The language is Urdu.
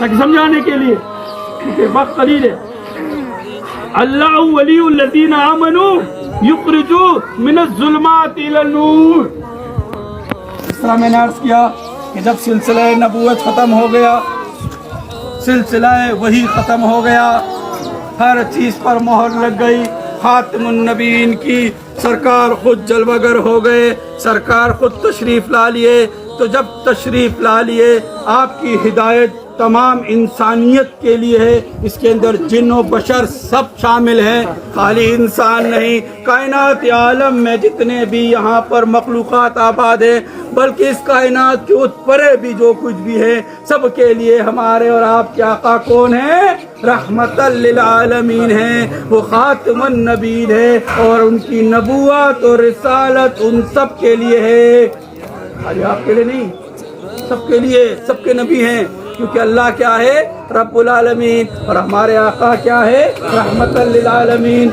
تاکہ سمجھانے کے لیے، کیونکہ وقت قلیل ہے۔ اللہ ولی الذین آمنوا یخرجوا من الظلمات الی النور۔ اس طرح میں نے عرض کیا کہ جب سلسلہ نبوت ختم ہو گیا، سلسلہ وحی ختم ہو گیا، ہر چیز پر مہر لگ گئی، خاتم النبیین کی سرکار خود جلوہ گر ہو گئے، سرکار خود تشریف لا لیے۔ تو جب تشریف لا لیے، آپ کی ہدایت تمام انسانیت کے لیے ہے، اس کے اندر جن و بشر سب شامل ہیں، خالی انسان نہیں۔ کائنات عالم میں جتنے بھی یہاں پر مخلوقات آباد ہیں، بلکہ اس کائنات کے پرے بھی جو کچھ بھی ہے، سب کے لیے ہمارے اور آپ کے آقا کون ہیں؟ رحمت للعالمین ہیں، وہ خاتم النبیین ہے، اور ان کی نبوت اور رسالت ان سب کے لیے ہے، خالی آپ کے لیے نہیں، سب کے لیے، سب کے نبی ہیں، کیونکہ اللہ کیا ہے؟ رب العالمین، اور ہمارے آقا کیا ہے؟ رحمت للعالمین۔